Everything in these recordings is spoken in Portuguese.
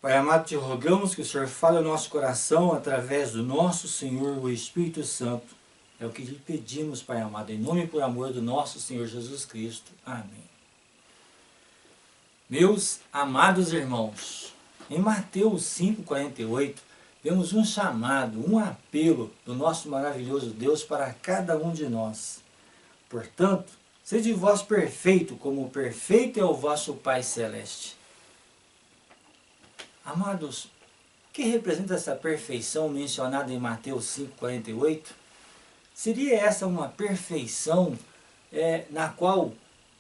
Pai amado, te rogamos que o Senhor fale ao nosso coração através do nosso Senhor, o Espírito Santo. É o que lhe pedimos, Pai amado, em nome e por amor do nosso Senhor Jesus Cristo. Amém. Meus amados irmãos, em Mateus 5,48, vemos um chamado, um apelo do nosso maravilhoso Deus para cada um de nós. Portanto, sede vós perfeito, como perfeito é o vosso Pai Celeste. Amados, o que representa essa perfeição mencionada em Mateus 5,48? Seria essa uma perfeição na qual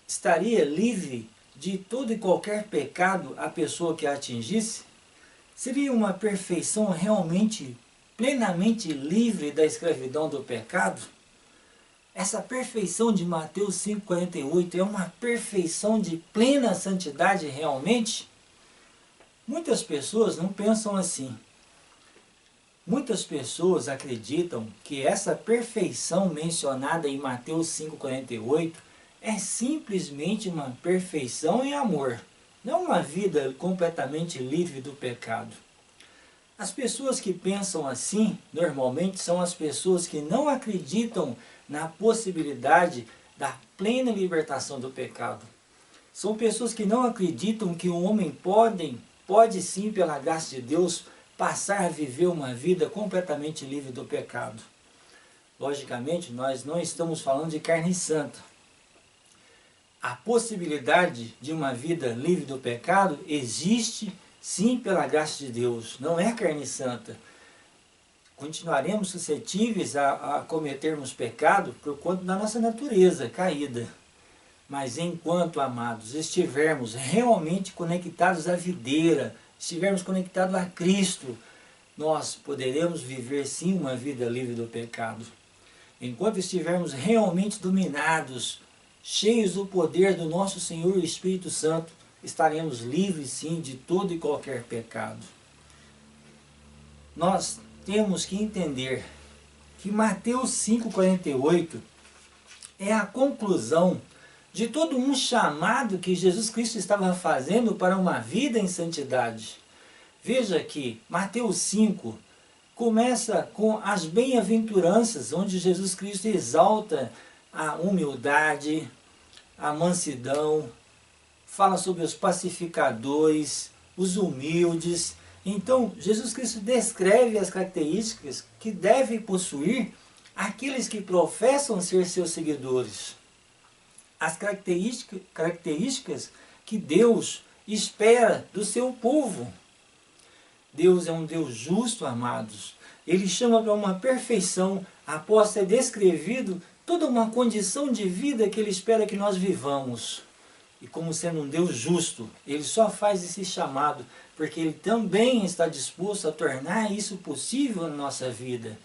estaria livre de todo e qualquer pecado a pessoa que a atingisse? Seria uma perfeição realmente, plenamente livre da escravidão do pecado? Essa perfeição de Mateus 5,48 é uma perfeição de plena santidade realmente? Muitas pessoas não pensam assim. Muitas pessoas acreditam que essa perfeição mencionada em Mateus 5,48 é simplesmente uma perfeição em amor, não uma vida completamente livre do pecado. As pessoas que pensam assim, normalmente, são as pessoas que não acreditam na possibilidade da plena libertação do pecado. São pessoas que não acreditam que o homem pode sim, pela graça de Deus, passar a viver uma vida completamente livre do pecado. Logicamente, nós não estamos falando de carne santa. A possibilidade de uma vida livre do pecado existe sim pela graça de Deus, não é carne santa. Continuaremos suscetíveis a cometermos pecado por conta da nossa natureza caída. Mas enquanto, amados, estivermos realmente conectados à videira, estivermos conectados a Cristo, nós poderemos viver sim uma vida livre do pecado. Enquanto estivermos realmente dominados, cheios do poder do nosso Senhor e Espírito Santo, estaremos livres sim de todo e qualquer pecado. Nós temos que entender que Mateus 5,48 é a conclusão de todo um chamado que Jesus Cristo estava fazendo para uma vida em santidade. Veja que Mateus 5 começa com as bem-aventuranças, onde Jesus Cristo exalta a humildade, a mansidão, fala sobre os pacificadores, os humildes. Então, Jesus Cristo descreve as características que devem possuir aqueles que professam ser seus seguidores. As características que Deus espera do seu povo. Deus é um Deus justo, amados. Ele chama para uma perfeição após ter descrevido toda uma condição de vida que Ele espera que nós vivamos. E como sendo um Deus justo, Ele só faz esse chamado porque Ele também está disposto a tornar isso possível na nossa vida.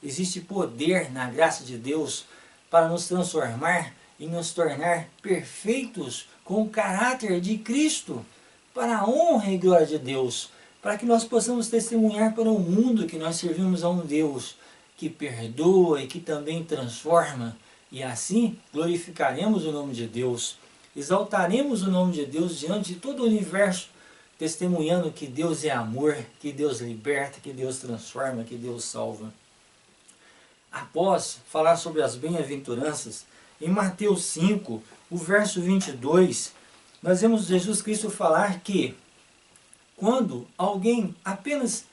Existe poder na graça de Deus para nos transformar e nos tornar perfeitos com o caráter de Cristo, para a honra e glória de Deus, para que nós possamos testemunhar para o mundo que nós servimos a um Deus que perdoa e que também transforma, e assim glorificaremos o nome de Deus, exaltaremos o nome de Deus diante de todo o universo, testemunhando que Deus é amor, que Deus liberta, que Deus transforma, que Deus salva. Após falar sobre as bem-aventuranças, em Mateus 5, o verso 22, nós vemos Jesus Cristo falar que quando alguém apenas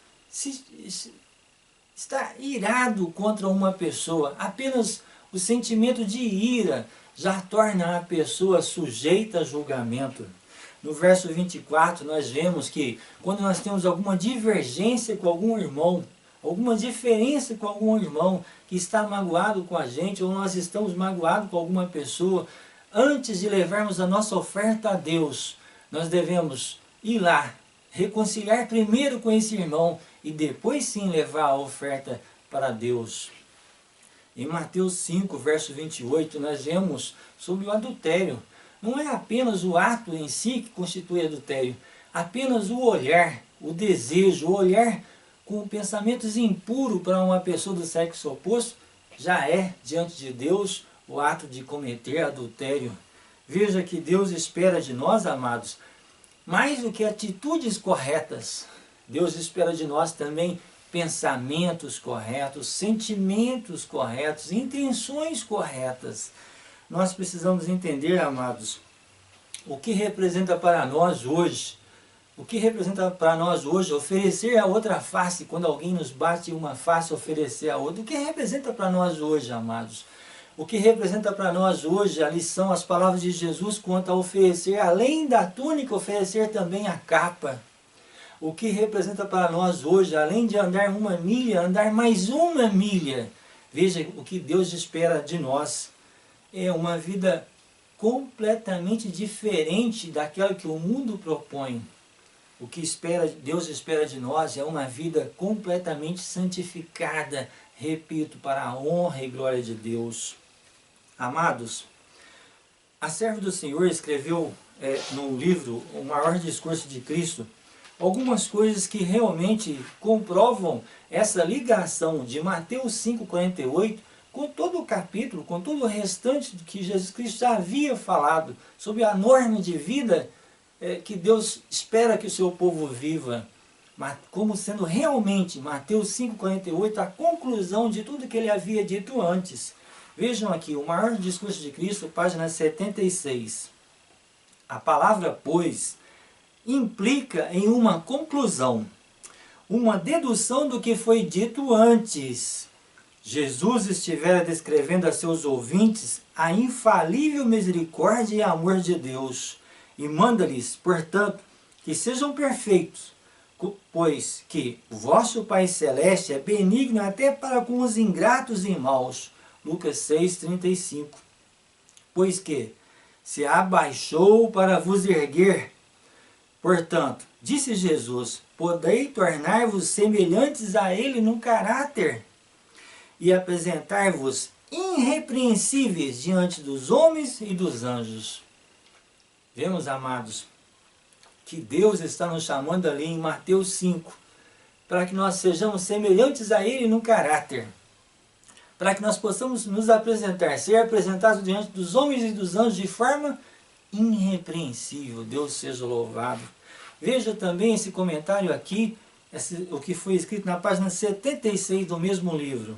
está irado contra uma pessoa, apenas o sentimento de ira já torna a pessoa sujeita a julgamento. No verso 24 nós vemos que quando nós temos alguma divergência com algum irmão, alguma diferença com algum irmão que está magoado com a gente, ou nós estamos magoados com alguma pessoa, antes de levarmos a nossa oferta a Deus, nós devemos ir lá, reconciliar primeiro com esse irmão e depois sim levar a oferta para Deus. Em Mateus 5, verso 28, nós vemos sobre o adultério. Não é apenas o ato em si que constitui adultério, apenas o olhar, o desejo, o olhar com pensamentos impuros para uma pessoa do sexo oposto, já é, diante de Deus, o ato de cometer adultério. Veja que Deus espera de nós, amados, mais do que atitudes corretas. Deus espera de nós também pensamentos corretos, sentimentos corretos, intenções corretas. Nós precisamos entender, amados, o que representa para nós hoje. O que representa para nós hoje oferecer a outra face, quando alguém nos bate uma face, oferecer a outra. O que representa para nós hoje, amados? O que representa para nós hoje a lição, as palavras de Jesus quanto a oferecer, além da túnica, oferecer também a capa. O que representa para nós hoje, além de andar 1 milha, andar mais 1 milha. Veja o que Deus espera de nós. É uma vida completamente diferente daquela que o mundo propõe. O que Deus espera de nós é uma vida completamente santificada, repito, para a honra e glória de Deus. Amados, a serva do Senhor escreveu no livro O Maior Discurso de Cristo algumas coisas que realmente comprovam essa ligação de Mateus 5,48 com todo o capítulo, com todo o restante que Jesus Cristo já havia falado sobre a norma de vida que Deus espera que o seu povo viva, como sendo realmente Mateus 5,48 a conclusão de tudo que ele havia dito antes. Vejam aqui, o Maior Discurso de Cristo, página 76. A palavra, pois, implica em uma conclusão, uma dedução do que foi dito antes. Jesus estivera descrevendo a seus ouvintes a infalível misericórdia e amor de Deus, e manda-lhes, portanto, que sejam perfeitos, pois que o vosso Pai Celeste é benigno até para com os ingratos e maus. Lucas 6,35. Pois que se abaixou para vos erguer. Portanto, disse Jesus, podei tornar-vos semelhantes a Ele no caráter e apresentar-vos irrepreensíveis diante dos homens e dos anjos. Vemos, amados, que Deus está nos chamando ali em Mateus 5, para que nós sejamos semelhantes a Ele no caráter, para que nós possamos nos apresentar, ser apresentados diante dos homens e dos anjos de forma irrepreensível. Deus seja louvado. Veja também esse comentário aqui, o que foi escrito na página 76 do mesmo livro.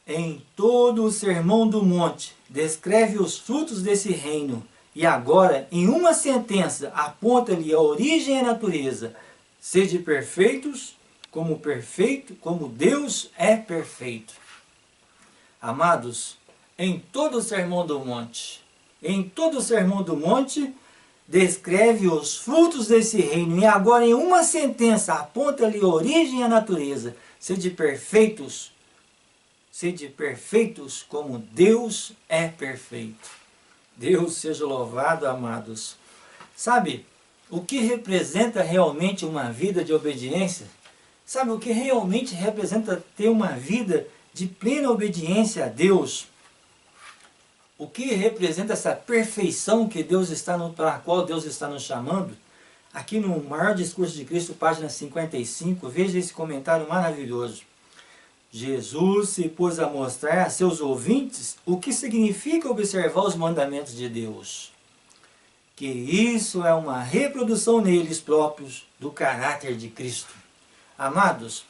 Em todo o Sermão do Monte, descreve os frutos desse reino, e agora, em uma sentença, aponta-lhe a origem e a natureza. Sede perfeitos, como Deus é perfeito. Amados, em todo o Sermão do Monte, descreve os frutos desse reino, e agora, em uma sentença, aponta-lhe a origem e a natureza. Sede perfeitos, como Deus é perfeito. Deus seja louvado, amados. Sabe, o que representa realmente uma vida de obediência? Sabe, o que realmente representa ter uma vida de plena obediência a Deus? O que representa essa perfeição que para a qual Deus está nos chamando? Aqui no Maior Discurso de Cristo, página 55, veja esse comentário maravilhoso. Jesus se pôs a mostrar a seus ouvintes o que significa observar os mandamentos de Deus. Que isso é uma reprodução neles próprios do caráter de Cristo. Amados,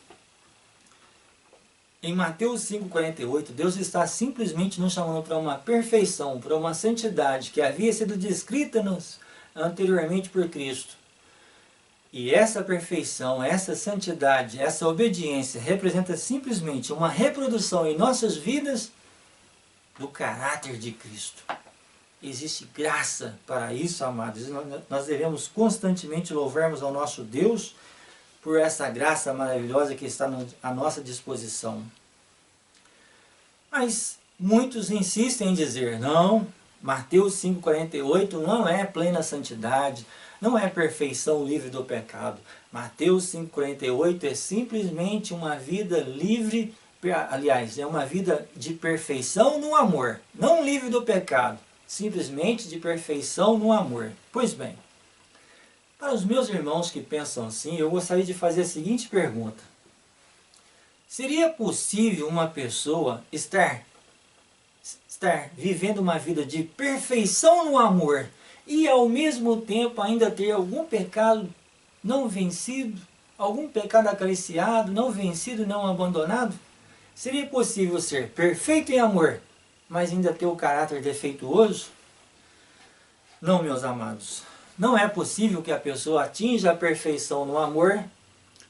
em Mateus 5,48, Deus está simplesmente nos chamando para uma perfeição, para uma santidade que havia sido descrita anteriormente por Cristo. E essa perfeição, essa santidade, essa obediência representa simplesmente uma reprodução em nossas vidas do caráter de Cristo. Existe graça para isso, amados. Nós devemos constantemente louvarmos ao nosso Deus por essa graça maravilhosa que está à nossa disposição. Mas muitos insistem em dizer, não, Mateus 5,48 não é plena santidade, não é perfeição livre do pecado. Mateus 5,48 é simplesmente uma vida livre, aliás, é uma vida de perfeição no amor, não livre do pecado, simplesmente de perfeição no amor. Pois bem, para os meus irmãos que pensam assim, eu gostaria de fazer a seguinte pergunta. Seria possível uma pessoa estar vivendo uma vida de perfeição no amor e ao mesmo tempo ainda ter algum pecado não vencido, algum pecado acariciado, não vencido, não abandonado? Seria possível ser perfeito em amor, mas ainda ter o caráter defeituoso? Não, meus amados. Não é possível que a pessoa atinja a perfeição no amor.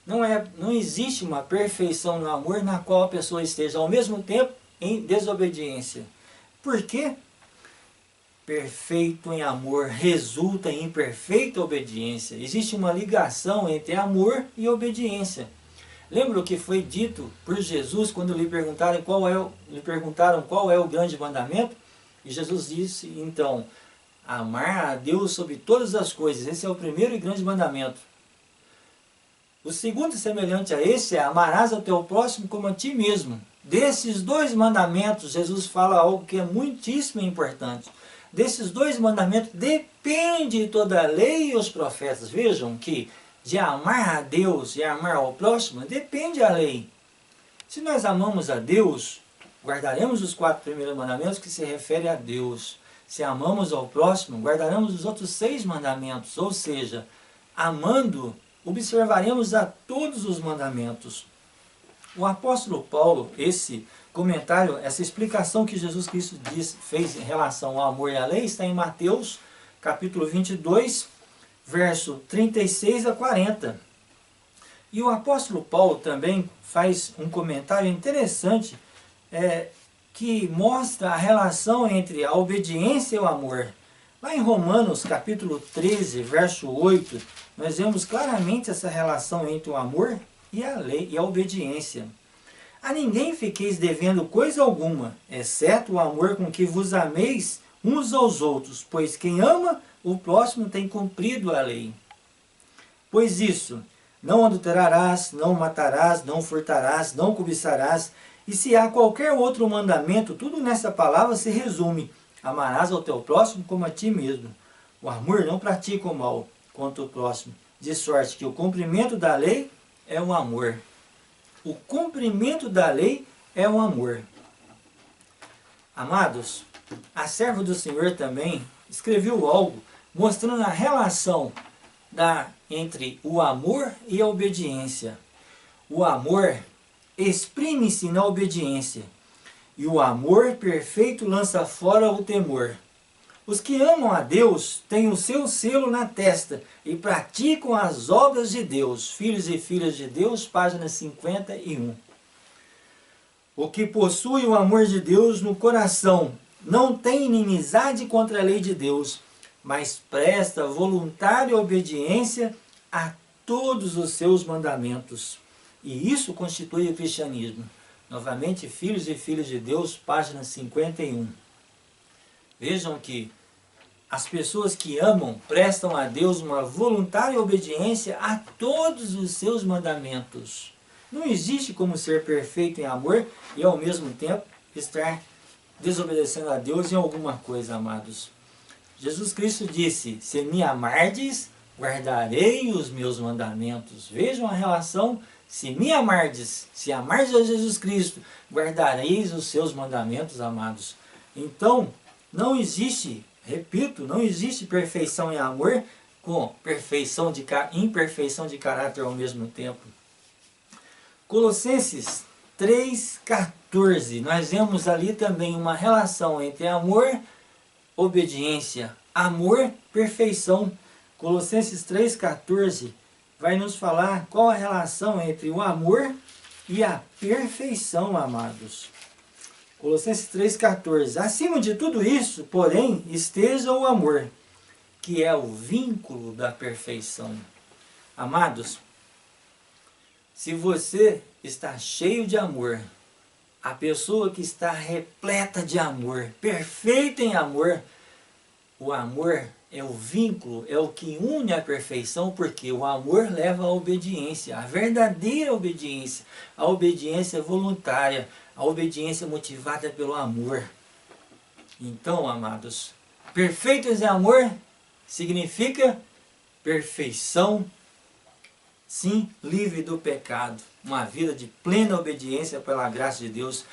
Não existe uma perfeição no amor na qual a pessoa esteja ao mesmo tempo em desobediência. Por quê? Perfeito em amor resulta em perfeita obediência. Existe uma ligação entre amor e obediência. Lembra o que foi dito por Jesus quando lhe perguntaram qual é o grande mandamento? E Jesus disse, então, amar a Deus sobre todas as coisas. Esse é o primeiro e grande mandamento. O segundo, semelhante a esse, é amarás ao teu próximo como a ti mesmo. Desses dois mandamentos, Jesus fala algo que é muitíssimo importante. Desses dois mandamentos depende toda a lei e os profetas. Vejam que de amar a Deus e amar ao próximo depende a lei. Se nós amamos a Deus, guardaremos os 4 primeiros mandamentos que se referem a Deus. Se amamos ao próximo, guardaremos os outros 6 mandamentos. Ou seja, amando, observaremos a todos os mandamentos. O apóstolo Paulo, esse comentário, essa explicação que Jesus Cristo fez em relação ao amor e à lei, está em Mateus, capítulo 22, verso 36 a 40. E o apóstolo Paulo também faz um comentário interessante, que mostra a relação entre a obediência e o amor. Lá em Romanos, capítulo 13, verso 8, nós vemos claramente essa relação entre o amor e a lei e a obediência. A ninguém fiqueis devendo coisa alguma, exceto o amor com que vos ameis uns aos outros, pois quem ama o próximo tem cumprido a lei. Pois isso, não adulterarás, não matarás, não furtarás, não cobiçarás, e se há qualquer outro mandamento, tudo nessa palavra se resume: amarás ao teu próximo como a ti mesmo. O amor não pratica o mal contra o próximo, de sorte que o cumprimento da lei é o amor. O cumprimento da lei é o amor. Amados, a serva do Senhor também escreveu algo mostrando a relação entre o amor e a obediência. O amor exprime-se na obediência, e o amor perfeito lança fora o temor. Os que amam a Deus têm o seu selo na testa e praticam as obras de Deus. Filhos e filhas de Deus, página 51. O que possui o amor de Deus no coração não tem inimizade contra a lei de Deus, mas presta voluntária obediência a todos os seus mandamentos. E isso constitui o cristianismo. Novamente, Filhos e Filhas de Deus, página 51. Vejam que as pessoas que amam prestam a Deus uma voluntária obediência a todos os seus mandamentos. Não existe como ser perfeito em amor e ao mesmo tempo estar desobedecendo a Deus em alguma coisa, amados. Jesus Cristo disse: se me amardes, guardarei os meus mandamentos. Vejam a relação: se me amardes, se amardes a Jesus Cristo, guardareis os seus mandamentos, amados. Então, não existe, repito, não existe perfeição em amor com imperfeição de caráter ao mesmo tempo. Colossenses 3,14, nós vemos ali também uma relação entre amor, obediência, amor, perfeição. Colossenses 3,14 vai nos falar qual a relação entre o amor e a perfeição, amados. Colossenses 3,14. Acima de tudo isso, porém, esteja o amor, que é o vínculo da perfeição. Amados, se você está cheio de amor, a pessoa que está repleta de amor, perfeita em amor, o amor é o vínculo, é o que une a perfeição, porque o amor leva à obediência, a verdadeira obediência, a obediência voluntária, a obediência motivada pelo amor. Então, amados, perfeitos em amor significa perfeição, sim, livre do pecado, uma vida de plena obediência pela graça de Deus.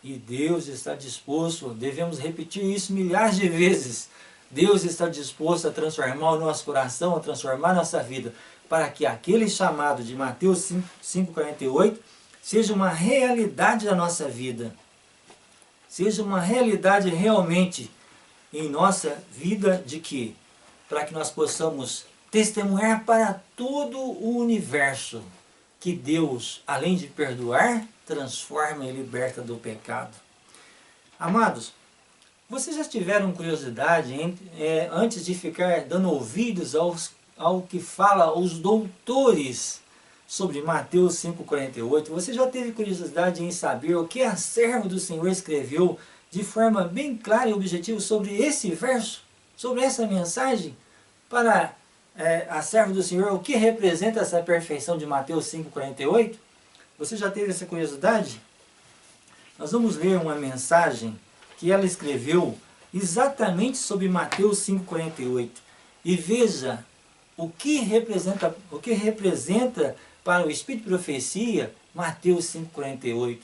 E Deus está disposto, devemos repetir isso milhares de vezes, Deus está disposto a transformar o nosso coração, a transformar a nossa vida, para que aquele chamado de Mateus 5,48 seja uma realidade na nossa vida. Seja uma realidade realmente em nossa vida de quê? Para que nós possamos testemunhar para todo o universo que Deus, além de perdoar, transforma e liberta do pecado. Amados, vocês já tiveram curiosidade antes de ficar dando ouvidos ao que fala os doutores sobre Mateus 5,48, você já teve curiosidade em saber o que a serva do Senhor escreveu de forma bem clara e objetiva sobre esse verso, sobre essa mensagem, para a serva do Senhor, o que representa essa perfeição de Mateus 5,48? Você já teve essa curiosidade? Nós vamos ler uma mensagem que ela escreveu exatamente sobre Mateus 5,48. E veja o que representa para o Espírito de Profecia Mateus 5,48.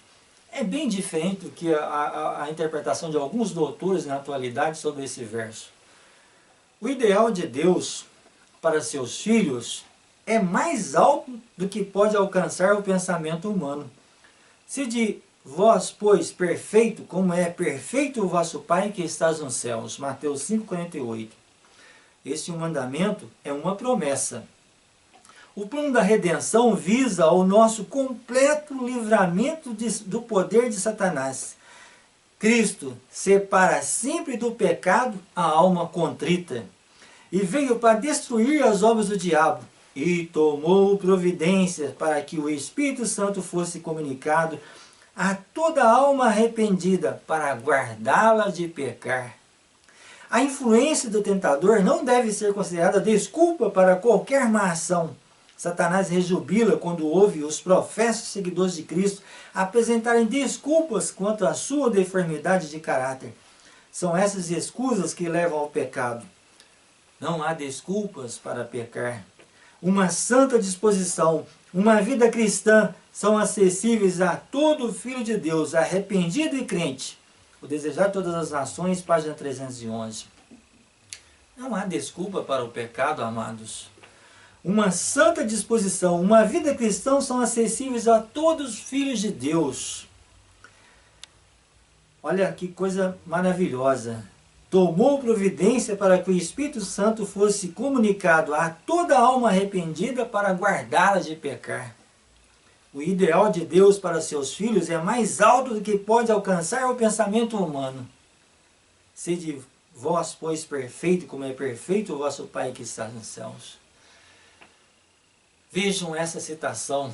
É bem diferente do que a interpretação de alguns doutores na atualidade sobre esse verso. O ideal de Deus para seus filhos é mais alto do que pode alcançar o pensamento humano. Se de vós, pois, perfeito, como é perfeito o vosso Pai que estás nos céus. Mateus 5,48. Este mandamento é uma promessa. O plano da redenção visa ao nosso completo livramento do poder de Satanás. Cristo separa sempre do pecado a alma contrita, e veio para destruir as obras do diabo, e tomou providências para que o Espírito Santo fosse comunicado a toda alma arrependida, para guardá-la de pecar. A influência do tentador não deve ser considerada desculpa para qualquer má ação. Satanás rejubila quando ouve os professos seguidores de Cristo apresentarem desculpas quanto à sua deformidade de caráter. São essas escusas que levam ao pecado. Não há desculpas para pecar. Uma santa disposição, uma vida cristã são acessíveis a todo filho de Deus, arrependido e crente. O Desejar de Todas as Nações, página 311. Não há desculpa para o pecado, amados. Uma santa disposição, uma vida cristã são acessíveis a todos os filhos de Deus. Olha que coisa maravilhosa. Tomou providência para que o Espírito Santo fosse comunicado a toda alma arrependida para guardá-la de pecar. O ideal de Deus para seus filhos é mais alto do que pode alcançar o pensamento humano. Sede vós, pois, perfeito, como é perfeito o vosso Pai que está nos céus. Vejam essa citação.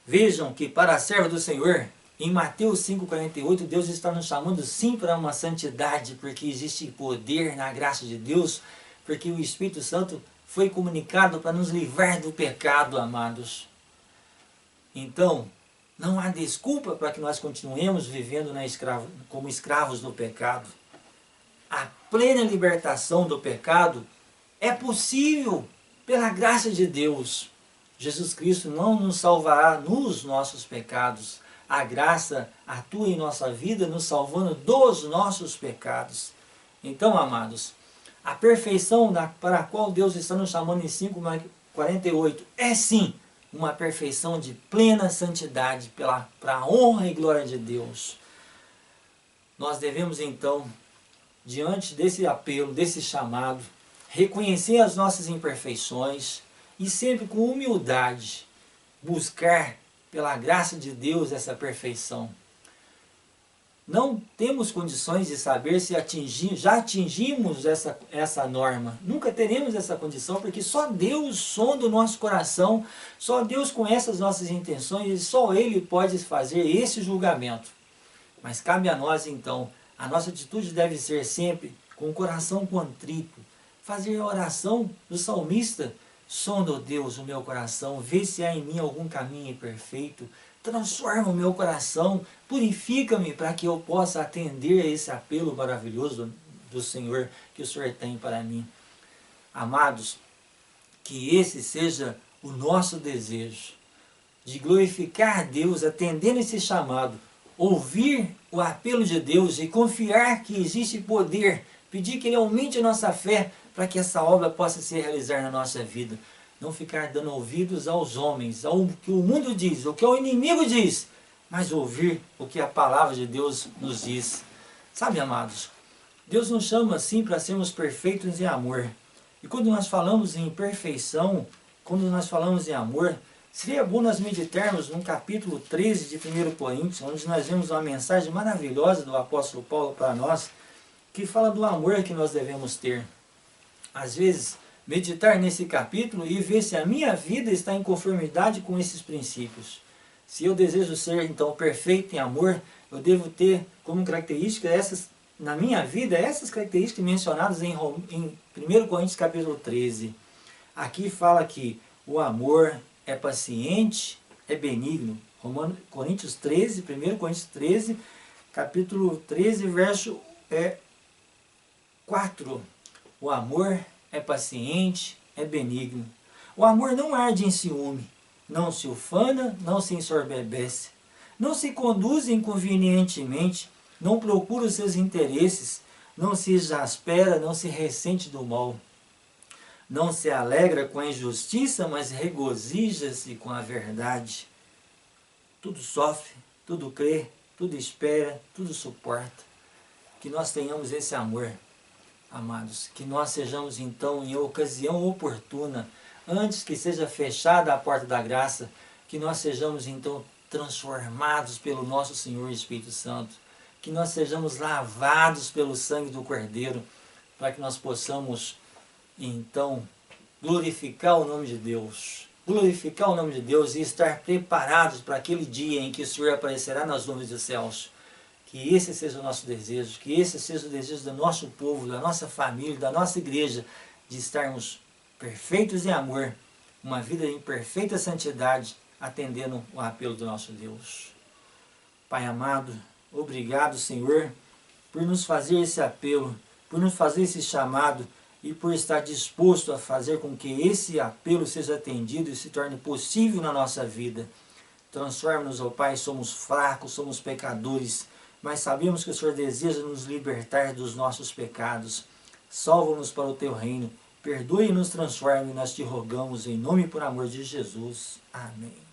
Vejam que para a serva do Senhor, em Mateus 5,48, Deus está nos chamando sim para uma santidade, porque existe poder na graça de Deus, porque o Espírito Santo foi comunicado para nos livrar do pecado, amados. Então, não há desculpa para que nós continuemos vivendo como escravos do pecado. A plena libertação do pecado é possível pela graça de Deus. Jesus Cristo não nos salvará nos nossos pecados. A graça atua em nossa vida, nos salvando dos nossos pecados. Então, amados, a perfeição para a qual Deus está nos chamando em 5,48 é sim uma perfeição de plena santidade para a honra e glória de Deus. Nós devemos então, diante desse apelo, desse chamado, reconhecer as nossas imperfeições e sempre com humildade buscar pela graça de Deus essa perfeição. Não temos condições de saber se já atingimos essa norma. Nunca teremos essa condição, porque só Deus sonda o nosso coração, só Deus conhece as nossas intenções e só Ele pode fazer esse julgamento. Mas cabe a nós então, a nossa atitude deve ser sempre com o coração contrito. Fazer a oração do salmista: sonda, ó Deus, o meu coração, vê se há em mim algum caminho imperfeito, transforma o meu coração, purifica-me para que eu possa atender a esse apelo maravilhoso do Senhor que o Senhor tem para mim. Amados, que esse seja o nosso desejo, de glorificar a Deus atendendo esse chamado, ouvir o apelo de Deus e confiar que existe poder pedir que Ele aumente a nossa fé para que essa obra possa se realizar na nossa vida. Não ficar dando ouvidos aos homens, ao que o mundo diz, ao que o inimigo diz, mas ouvir o que a palavra de Deus nos diz. Sabe, amados, Deus nos chama assim para sermos perfeitos em amor. E quando nós falamos em perfeição, quando nós falamos em amor, seria bom nós meditarmos no capítulo 13 de 1 Coríntios, onde nós vemos uma mensagem maravilhosa do apóstolo Paulo para nós, que fala do amor que nós devemos ter. Às vezes, meditar nesse capítulo e ver se a minha vida está em conformidade com esses princípios. Se eu desejo ser, então, perfeito em amor, eu devo ter como característica na minha vida, essas características mencionadas em 1 Coríntios capítulo 13. Aqui fala que o amor é paciente, é benigno. 1 Coríntios 13, capítulo 13, verso 4. O amor é paciente, é benigno. O amor não arde em ciúme, não se ufana, não se ensoberbece, não se conduz inconvenientemente, não procura os seus interesses, não se exaspera, não se ressente do mal. Não se alegra com a injustiça, mas regozija-se com a verdade. Tudo sofre, tudo crê, tudo espera, tudo suporta. Que nós tenhamos esse amor, amados. Que nós sejamos então, em ocasião oportuna, antes que seja fechada a porta da graça, que nós sejamos então transformados pelo nosso Senhor Espírito Santo. Que nós sejamos lavados pelo sangue do Cordeiro, para que nós possamos então glorificar o nome de Deus. Glorificar o nome de Deus e estar preparados para aquele dia em que o Senhor aparecerá nas nuvens dos céus. Que esse seja o nosso desejo, que esse seja o desejo do nosso povo, da nossa família, da nossa igreja, de estarmos perfeitos em amor, uma vida em perfeita santidade, atendendo o apelo do nosso Deus. Pai amado, obrigado, Senhor, por nos fazer esse apelo, por nos fazer esse chamado e por estar disposto a fazer com que esse apelo seja atendido e se torne possível na nossa vida. Transforma-nos, ó Pai, somos fracos, somos pecadores, mas sabemos que o Senhor deseja nos libertar dos nossos pecados. Salva-nos para o Teu reino, perdoe e nos transforme, nós te rogamos em nome e por amor de Jesus. Amém.